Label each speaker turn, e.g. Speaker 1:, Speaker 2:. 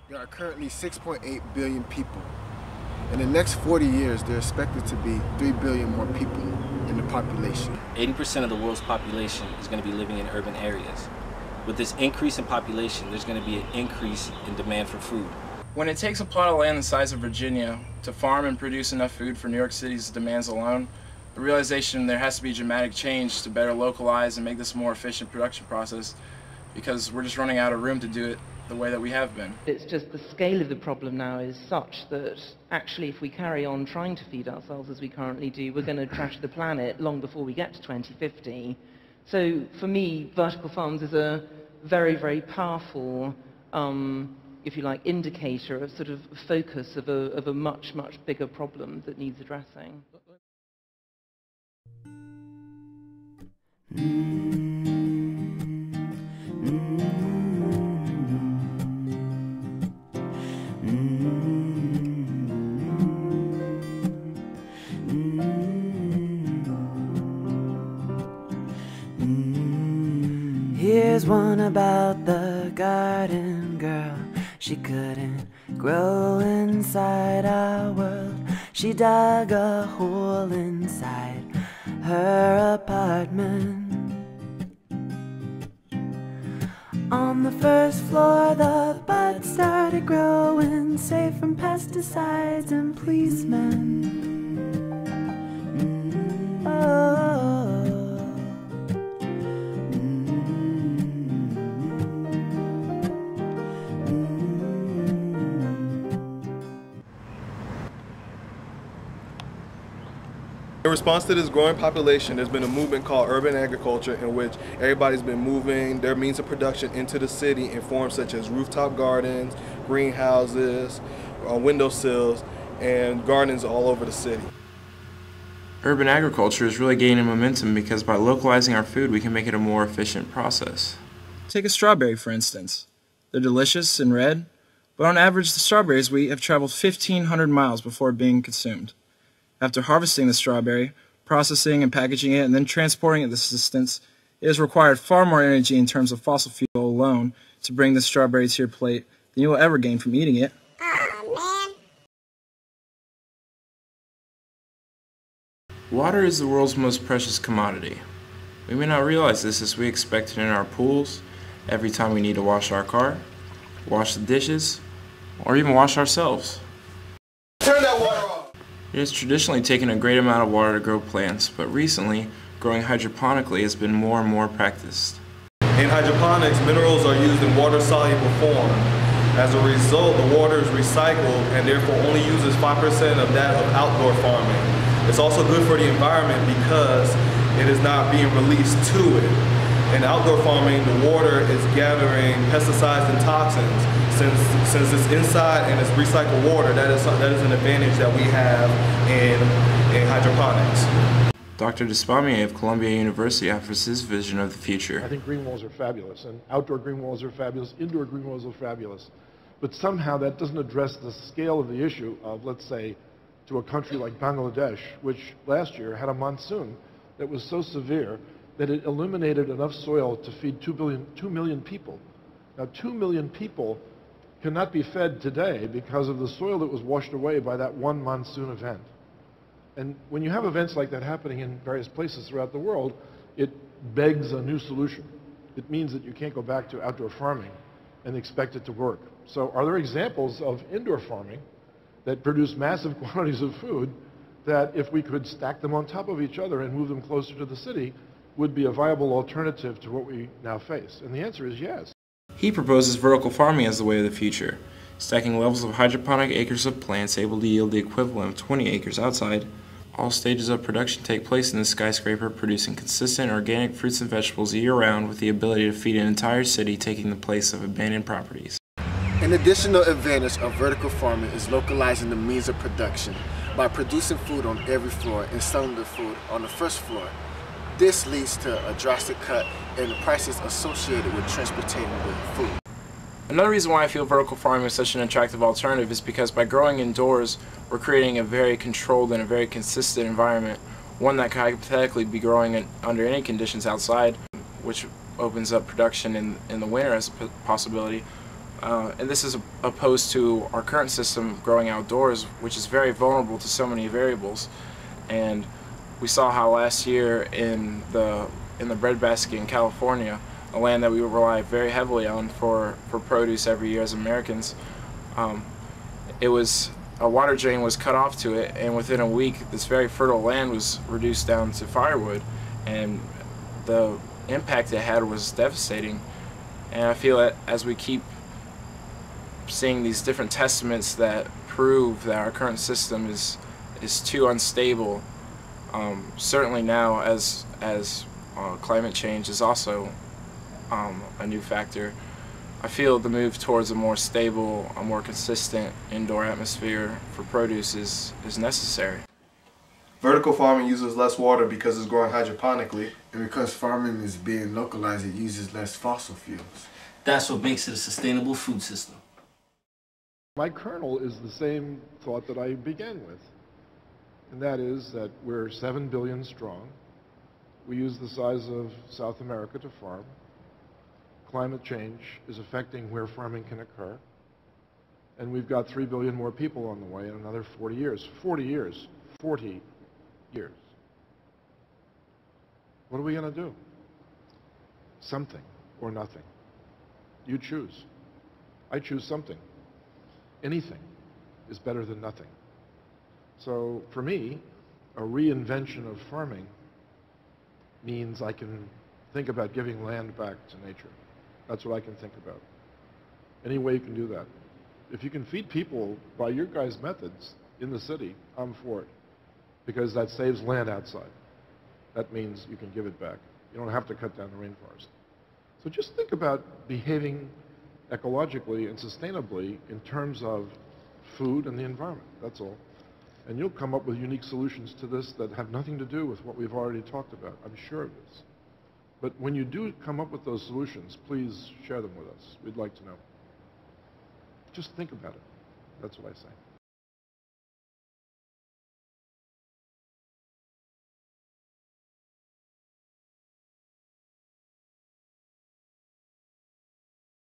Speaker 1: There are currently 6.8 billion people. In the next 40 years, there are expected to be 3 billion more people in the population.
Speaker 2: 80% of the world's population is going to be living in urban areas. With this increase in population, there's going to be an increase in demand for food.
Speaker 3: When it takes a plot of land the size of Virginia to farm and produce enough food for New York City's demands alone, the realization there has to be dramatic change to better localize and make this a more efficient production process, because we're just running out of room to do it the way that we have been.
Speaker 4: It's just the scale of the problem now is such that actually if we carry on trying to feed ourselves as we currently do, we're going to trash the planet long before we get to 2050. So for me, vertical farms is a very, very powerful, if you like, indicator of sort of focus of a much, much bigger problem that needs addressing.
Speaker 5: Here's one about the garden girl. She couldn't grow inside our world. She dug a hole inside her apartment. On the first floor, the buds started growing, safe from pesticides and policemen.
Speaker 6: In response to this growing population, there's been a movement called urban agriculture, in which everybody's been moving their means of production into the city in forms such as rooftop gardens, greenhouses, windowsills, and gardens all over the city.
Speaker 3: Urban agriculture is really gaining momentum because by localizing our food, we can make it a more efficient process. Take a strawberry, for instance. They're delicious and red, but on average, the strawberries we eat have traveled 1,500 miles before being consumed. After harvesting the strawberry, processing and packaging it, and then transporting it this distance, it has required far more energy in terms of fossil fuel alone to bring the strawberry to your plate than you will ever gain from eating it. Water is the world's most precious commodity. We may not realize this as we expect it in our pools, every time we need to wash our car, wash the dishes, or even wash ourselves.
Speaker 6: Turn that water off!
Speaker 3: It has traditionally taken a great amount of water to grow plants, but recently, growing hydroponically has been more and more practiced.
Speaker 6: In hydroponics, minerals are used in water-soluble form. As a result, the water is recycled and therefore only uses 5% of that of outdoor farming. It's also good for the environment because it is not being released to it. In outdoor farming, the water is gathering pesticides and toxins. Since it's inside and it's recycled water, that is an advantage that we have in hydroponics.
Speaker 3: Dr. Despommier of Columbia University offers his vision of the future.
Speaker 7: I think green walls are fabulous, and outdoor green walls are fabulous, indoor green walls are fabulous. But somehow that doesn't address the scale of the issue of, let's say, to a country like Bangladesh, which last year had a monsoon that was so severe that it eliminated enough soil to feed 2 million people. Now, 2 million people cannot be fed today because of the soil that was washed away by that one monsoon event. And when you have events like that happening in various places throughout the world, it begs a new solution. It means that you can't go back to outdoor farming and expect it to work. So are there examples of indoor farming that produce massive quantities of food that, if we could stack them on top of each other and move them closer to the city, would be a viable alternative to what we now face? And the answer is yes.
Speaker 3: He proposes vertical farming as the way of the future, stacking levels of hydroponic acres of plants able to yield the equivalent of 20 acres outside. All stages of production take place in the skyscraper, producing consistent organic fruits and vegetables year-round with the ability to feed an entire city, taking the place of abandoned properties.
Speaker 1: An additional advantage of vertical farming is localizing the means of production by producing food on every floor and selling the food on the first floor. This leads to a drastic cut in the prices associated with transporting the food.
Speaker 3: Another reason why I feel vertical farming is such an attractive alternative is because by growing indoors, we're creating a very controlled and a very consistent environment, one that could hypothetically be growing under any conditions outside, which opens up production in the winter as a possibility. And this is opposed to our current system growing outdoors, which is very vulnerable to so many variables. And we saw how last year in the breadbasket in California, a land that we rely very heavily on for produce every year as Americans, a water drain was cut off to it, and within a week this very fertile land was reduced down to firewood, and the impact it had was devastating. And I feel that as we keep seeing these different testaments that prove that our current system is too unstable, certainly now as climate change is also a new factor, I feel the move towards a more stable, a more consistent indoor atmosphere for produce is necessary.
Speaker 6: Vertical farming uses less water because it's growing hydroponically.
Speaker 1: And because farming is being localized, it uses less fossil fuels.
Speaker 8: That's what makes it a sustainable food system.
Speaker 7: My kernel is the same thought that I began with, and that is that we're 7 billion strong. We use the size of South America to farm. Climate change is affecting where farming can occur. And we've got 3 billion more people on the way in another 40 years. 40 years. 40 years. What are we going to do? Something or nothing. You choose. I choose something. Anything is better than nothing. So for me, a reinvention of farming means I can think about giving land back to nature. That's what I can think about. Any way you can do that. If you can feed people by your guys' methods in the city, I'm for it. Because that saves land outside. That means you can give it back. You don't have to cut down the rainforest. So just think about behaving ecologically and sustainably in terms of food and the environment. That's all. And you'll come up with unique solutions to this that have nothing to do with what we've already talked about. I'm sure of this. But when you do come up with those solutions, please share them with us. We'd like to know. Just think about it. That's what I say.